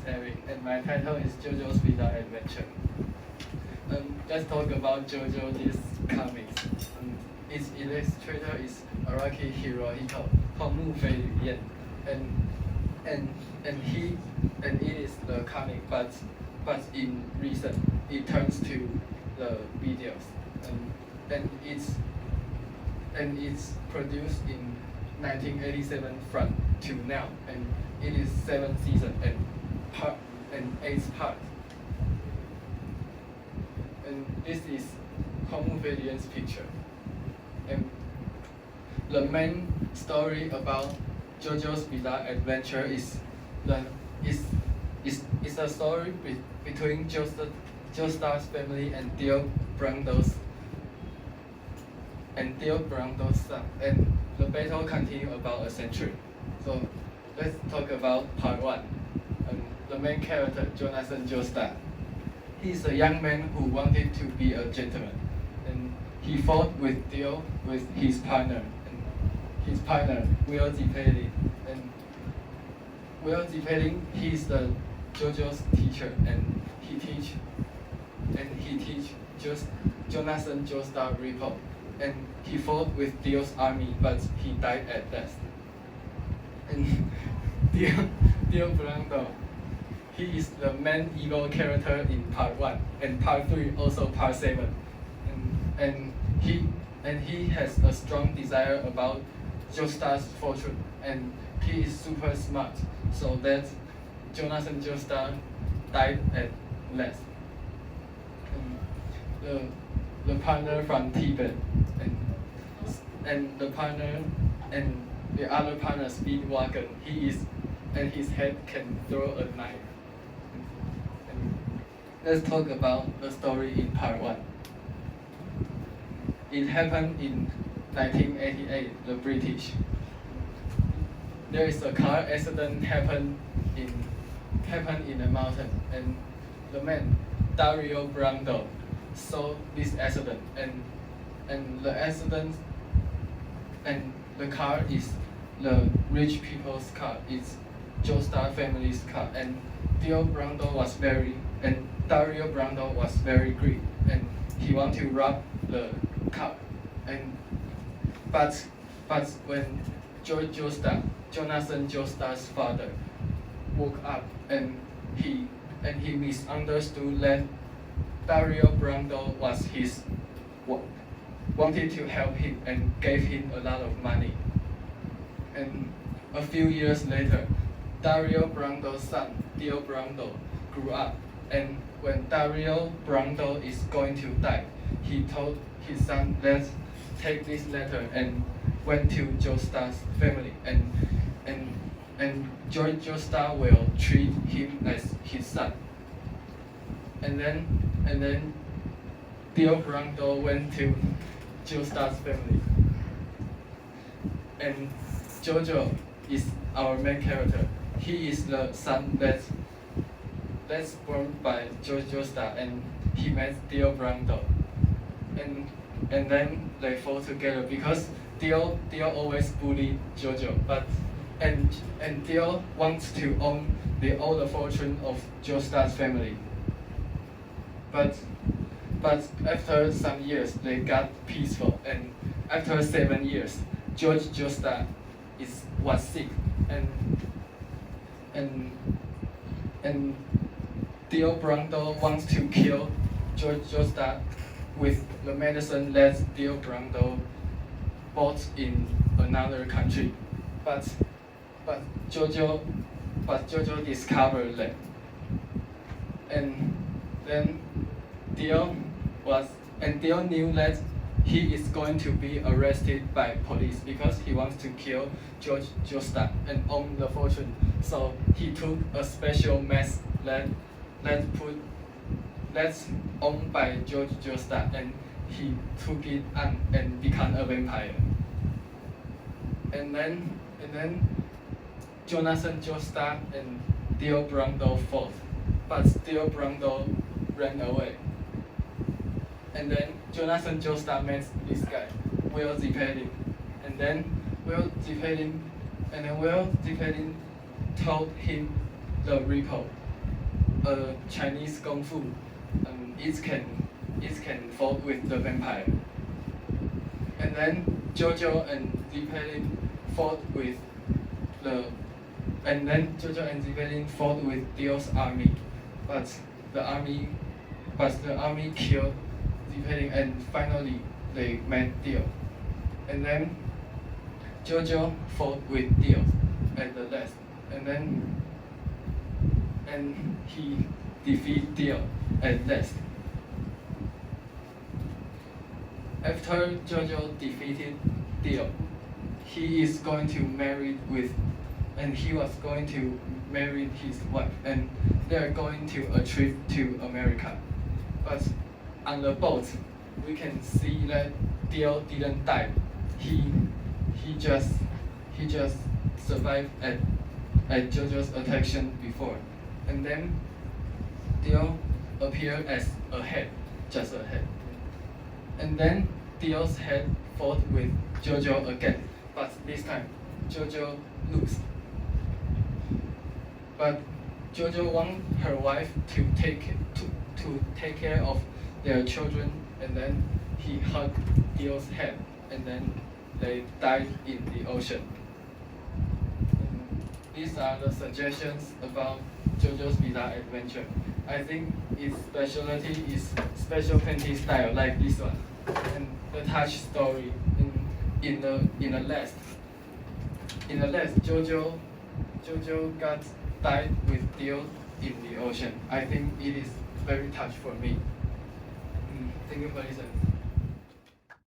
Eric, and my title is JoJo's Bizarre Adventure. Let's talk about JoJo's comics. Its illustrator is Araki Hirohito, 荒木飞吕彦, and it is the comic, but in recent it turns to the videos, and it's produced in 1987 from to now, and it is 7 seasons and 8 parts. And this is 荒木飞吕彦's picture. And the main story about JoJo's Bizarre Adventure is a story between Joestar's family and Dio Brando's son, and the battle continues about a century. So let's talk about part 1. The main character, Jonathan Joestar. He is a young man who wanted to be a gentleman, and he fought with Dio with his partner, and his partner Will Zipelli. And Will Zipelli, he is the JoJo's teacher, and he teach just Jonathan Joestar Repo, and he fought with Dio's army, but he died at last. And Dio Brando, he is the main evil character in part 1 and part 3, also part 7, and he has a strong desire about Joestar's fortune, and he is super smart, so that Jonathan Joestar died at last. The partner from Tibet, and the partner and the other partner Speedwagon, and his head can throw a knife. Let's talk about the story in part 1. It happened in 1988, the British. There is a car accident happened in a mountain, and the man, Dario Brando, saw this accident, and the accident, and the car is the rich people's car, it's Joestar family's car, and Dario Brando was very greedy, and he wanted to rob the car, but when Jonathan Joestar's father woke up, and he misunderstood that Dario Brando wanted to help him and gave him a lot of money. And a few years later, Dario Brando's son, Dio Brando, grew up, and when Dario Brando is going to die, he told his son, let's take this letter, and went to Joestar's family, and Joestar will treat him as his son. And then Dio Brando went to Joestar's family, and JoJo is our main character. He is the son that's born by Joestar, and he met Dio Brando, and then they fall together because Dio always bullied JoJo, and Dio wants to own all the fortune of Joestar's family. But after some years, they got peaceful, and after 7 years, Joestar was sick, and Dio Brando wants to kill Joestar with the medicine that Dio Brando bought in another country, but JoJo discovered that, and then Dio knew that he is going to be arrested by police because he wants to kill Joestar and own the fortune. So he took a special mask that's owned by Joestar, and he took it on and became a vampire. And then Jonathan Joestar and Dio Brando fought, but Dio Brando ran away. And then Jonathan Joestar met this guy, Will Zipelli, and then Will Zipelli told him the repo, a Chinese kung fu. It can fought with the vampire. And then JoJo and Zeppelin fought with the and then JoJo and Zeppelin fought with Dio's army, but the army killed Zeppelin, and finally they met Dio. And then JoJo fought with Dio at the last, and he defeated Dio at last. After JoJo defeated Dio, he was going to marry his wife, and they are going to a trip to America. But on the boat, we can see that Dio didn't die. He just survived at JoJo's attack before, and then Dio appeared as a head, just a head. And then Dio's head fought with JoJo again, but this time JoJo lose. But JoJo wants her wife to take care of their children, and then he hugged Dio's head, and then they died in the ocean. These are the suggestions about JoJo's Bizarre Adventure. I think its specialty is special painting style like this one, and the touch story. In the last JoJo died with Dio in the ocean. I think it is very touch for me. Thank you for listening.